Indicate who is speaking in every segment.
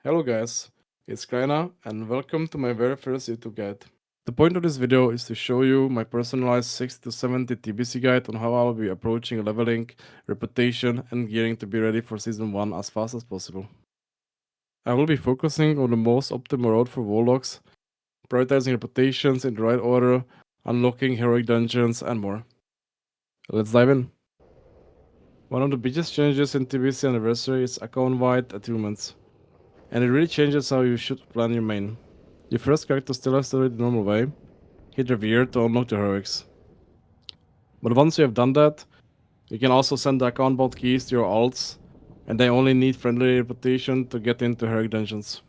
Speaker 1: Hello guys, it's Scryna and welcome to my very first YouTube guide. The point of this video is to show you my personalized 60 to 70 TBC guide on how I'll be approaching leveling, reputation and gearing to be ready for Season 1 as fast as possible. I will be focusing on the most optimal route for Warlocks, prioritizing reputations in the right order, unlocking heroic dungeons and more. Let's dive in. One of the biggest changes in TBC Anniversary is account-wide attunements, and it really changes how you should plan your main. Your first character still has to do it the normal way, hit Revered to unlock the heroics. But once you have done that, you can also send the account vault keys to your alts, and they only need friendly reputation to get into heroic dungeons.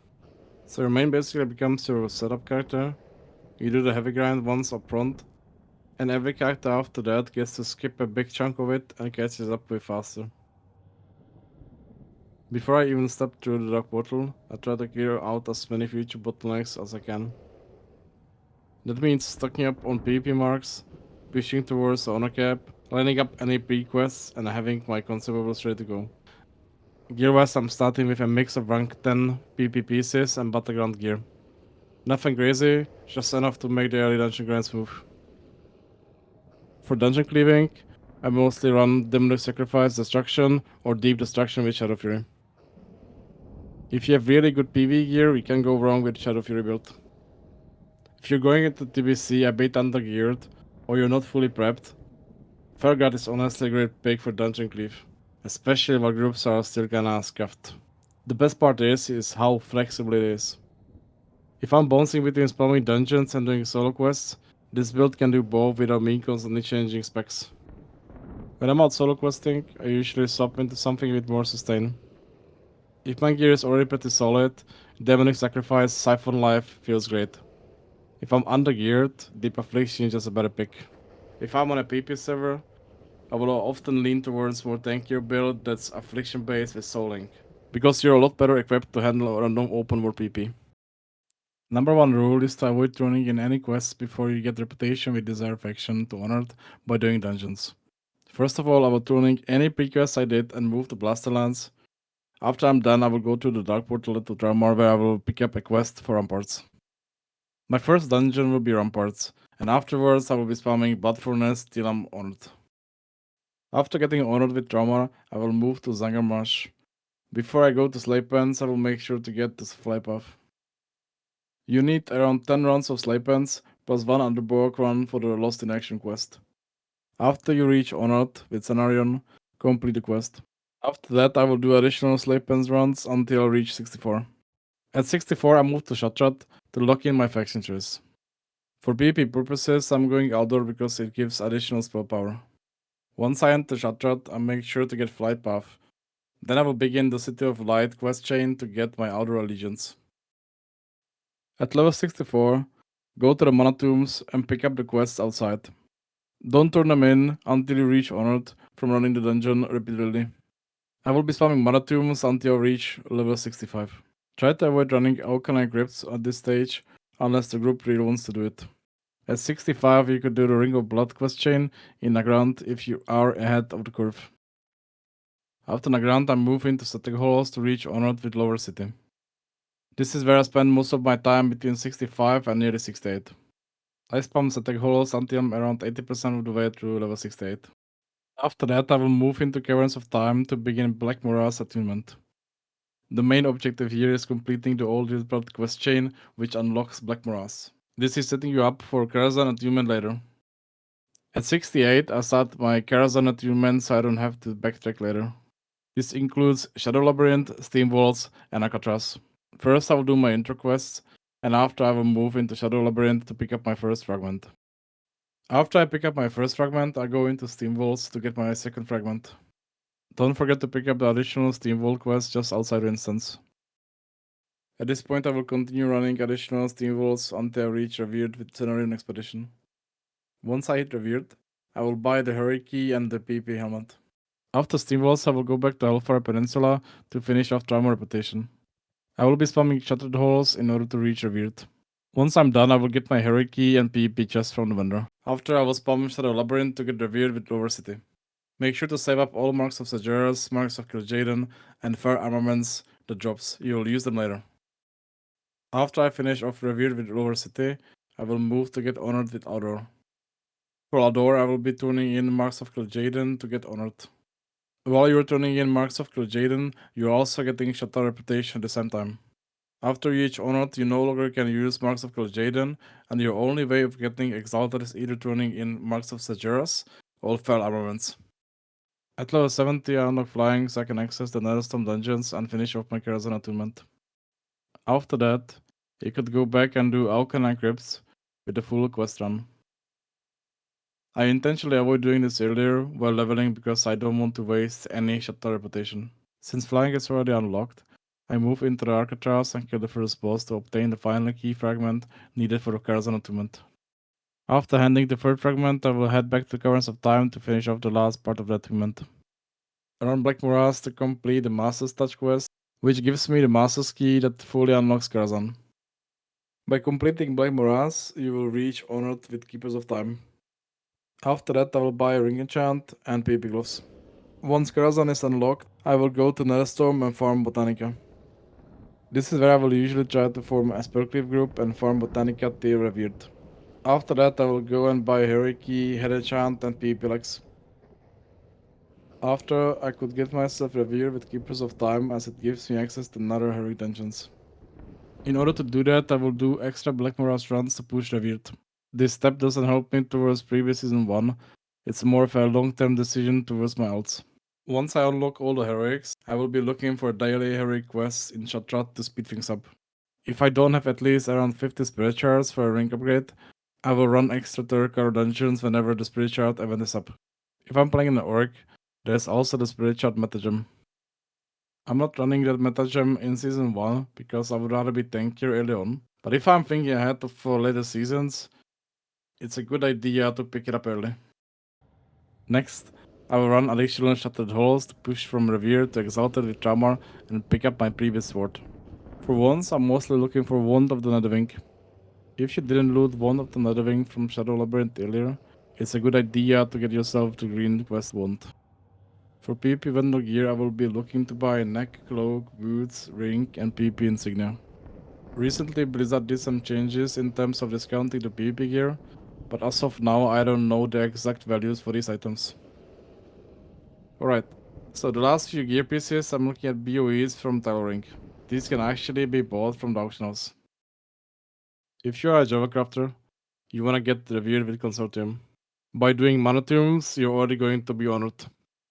Speaker 1: So your main basically becomes your setup character, you do the heavy grind once up front, and every character after that gets to skip a big chunk of it and catches up way faster. Before I even step through the dark portal, I try to clear out as many future bottlenecks as I can. That means stocking up on PvP marks, pushing towards the honor cap, lining up any pre-quests, and having my consumables ready to go. Gear-wise, I'm starting with a mix of rank 10 PvP pieces and battleground gear. Nothing crazy, just enough to make the early dungeon grind smooth. For dungeon cleaving, I mostly run Dimly Sacrifice Destruction or Deep Destruction with Shadow Fury. If you have really good PV gear, you can go wrong with Shadow Fury build. If you're going into TBC a bit undergeared, or you're not fully prepped, Farguard is honestly a great pick for dungeon cleave, especially while groups are still kinda scuffed. The best part is how flexible it is. If I'm bouncing between spamming dungeons and doing solo quests, this build can do both without me constantly changing specs. When I'm out solo questing, I usually swap into something with more sustain. If my gear is already pretty solid, Demonic Sacrifice Siphon Life feels great. If I'm undergeared, Deep Affliction is just a better pick. If I'm on a PP server, I will often lean towards more tankier build that's Affliction based with Soul Link, because you're a lot better equipped to handle random open world PP. Number one rule is to avoid running in any quests before you get reputation with Desire Faction to Honored by doing dungeons. First of all, I will tuning any pre-quests I did and move to Blasterlands. After I'm done, I will go to the Dark Portal to Thrallmar where I will pick up a quest for Ramparts. My first dungeon will be Ramparts, and afterwards I will be spamming Blood Furnace till I'm honored. After getting honored with Thrallmar, I will move to Zangarmarsh. Before I go to Slave Pens, I will make sure to get this fly path. You need around 10 runs of Slave Pens, plus 1 Underborg run for the Lost in Action quest. After you reach honored with Cenarior, complete the quest. After that, I will do additional Slave Pens runs until I reach 64. At 64, I move to Shattrath to lock in my faction choice. For PvP purposes, I'm going Aldor because it gives additional spell power. Once I enter Shattrath, I make sure to get Flight Path. Then I will begin the City of Light quest chain to get my Aldor allegiance. At level 64, go to the Mana Tombs and pick up the quests outside. Don't turn them in until you reach Honored from running the dungeon repeatedly. I will be spamming Mana Tombs until I reach level 65. Try to avoid running Alkanite Crypts at this stage unless the group really wants to do it. At 65, you could do the Ring of Blood quest chain in Nagrand if you are ahead of the curve. After Nagrand, I move into Static Hollows to reach Honored with Lower City. This is where I spend most of my time between 65 and nearly 68. I spam Static Hollows until I'm around 80% of the way through level 68. After that, I will move into Caverns of Time to begin Black Mora's attunement. The main objective here is completing the Old Blood quest chain, which unlocks Black Moras. This is setting you up for Karazhan attunement later. At 68, I start my Karazhan attunement so I don't have to backtrack later. This includes Shadow Labyrinth, Steam Vaults, and Alcatraz. First I will do my intro quests, and after I will move into Shadow Labyrinth to pick up my first fragment. After I pick up my first fragment, I go into Steam Vaults to get my second fragment. Don't forget to pick up the additional Steam Vault quest just outside your instance. At this point I will continue running additional Steam Vaults until I reach Revered with Cenarior Expedition. Once I hit Revered, I will buy the Hurry Key and the PP helmet. After Steam Vaults, I will go back to Hellfire Peninsula to finish off Thrallmar Reputation. I will be spamming Shattered Holes in order to reach Revered. Once I'm done, I will get my Hurry Key and PvP chest from the vendor. After I will spam Shadow Labyrinth to get Revered with Lower City. Make sure to save up all marks of Sageras, marks of Kil'jaeden, and fair armaments the drops. You'll use them later. After I finish off Revered with Lower City, I will move to get honored with Aldor. For Aldor, I will be turning in Marks of Kil'jaeden to get honored. While you're turning in Marks of Kil'jaeden, you're also getting Sha'tar reputation at the same time. After you each honored, you no longer can use Marks of Kil'jaeden, and your only way of getting Exalted is either turning in Marks of Shattrath or Fell Armaments. At level 70, I unlock flying so I can access the Netherstorm dungeons and finish off my Karazhan attunement. After that, you could go back and do Alkaline Crypts with the full quest run. I intentionally avoid doing this earlier while leveling because I don't want to waste any Sha'tar reputation. Since flying is already unlocked, I move into the Arcatraz and kill the first boss to obtain the final key fragment needed for the Karazhan attunement. After handing the third fragment, I will head back to Caverns of Time to finish off the last part of the attunement. I run Black Morass to complete the Master's Touch quest, which gives me the Master's Key that fully unlocks Karazhan. By completing Black Morass, you will reach Honored with Keepers of Time. After that, I will buy a Ring Enchant and PP Gloves. Once Karazhan is unlocked, I will go to Netherstorm and farm Botanica. This is where I will usually try to form a Spellcleave group and farm Botanica till Revered. After that, I will go and buy Heroic Key, Head Enchant and PP Lex. After, I could get myself Revered with Keepers of Time as it gives me access to another Heroic Dungeons. In order to do that, I will do extra Black Morass runs to push Revered. This step doesn't help me towards previous Season 1, it's more of a long-term decision towards my alts. Once I unlock all the heroics, I will be looking for daily heroic quests in Shattrath to speed things up. If I don't have at least around 50 spirit shards for a rank upgrade, I will run extra Terrokar dungeons whenever the spirit shard event is up. If I'm playing an orc, there's also the spirit shard metagem. I'm not running that metagem in Season 1 because I would rather be tankier early on, but if I'm thinking ahead for later seasons, it's a good idea to pick it up early. Next, I will run additional Shattered Halls to push from Revered to Exalted with Thrallmar and pick up my previous sword. For once, I'm mostly looking for Wand of the Netherwing. If you didn't loot Wand of the Netherwing from Shadow Labyrinth earlier, it's a good idea to get yourself the green quest wand. For PP vendor gear, I will be looking to buy a neck, cloak, boots, ring and PP insignia. Recently, Blizzard did some changes in terms of discounting the PP gear, but as of now, I don't know the exact values for these items. Alright, so the last few gear pieces, I'm looking at BOEs from Tailoring. These can actually be bought from the auction house. If you are a Jewelcrafter, you wanna get Revered with Consortium. By doing monotherms, you're already going to be honored.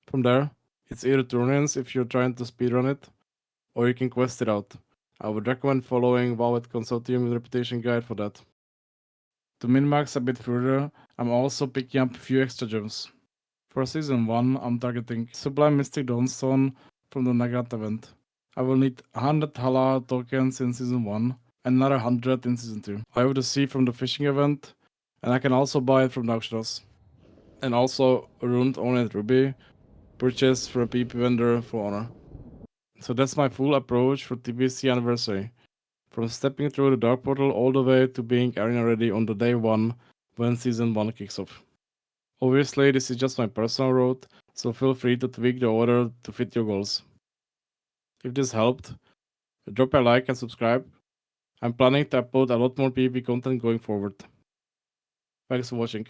Speaker 1: From there, it's either turn-ins if you're trying to speedrun it, or you can quest it out. I would recommend following WoW with Consortium Reputation Guide for that. To min-max a bit further, I'm also picking up a few extra gems. For Season 1, I'm targeting Sublime Mystic Dawnstone from the Nagrand event. I will need 100 Hala tokens in Season 1 and another 100 in Season 2. I have the sea from the fishing event, and I can also buy it from the auction house. And also a ruined ornate ruby, purchased from a PP vendor for honor. So that's my full approach for TBC anniversary. From stepping through the dark portal all the way to being arena ready on the day 1 when Season 1 kicks off. Obviously, this is just my personal road, so feel free to tweak the order to fit your goals. If this helped, drop a like and subscribe. I'm planning to upload a lot more PvP content going forward. Thanks for watching.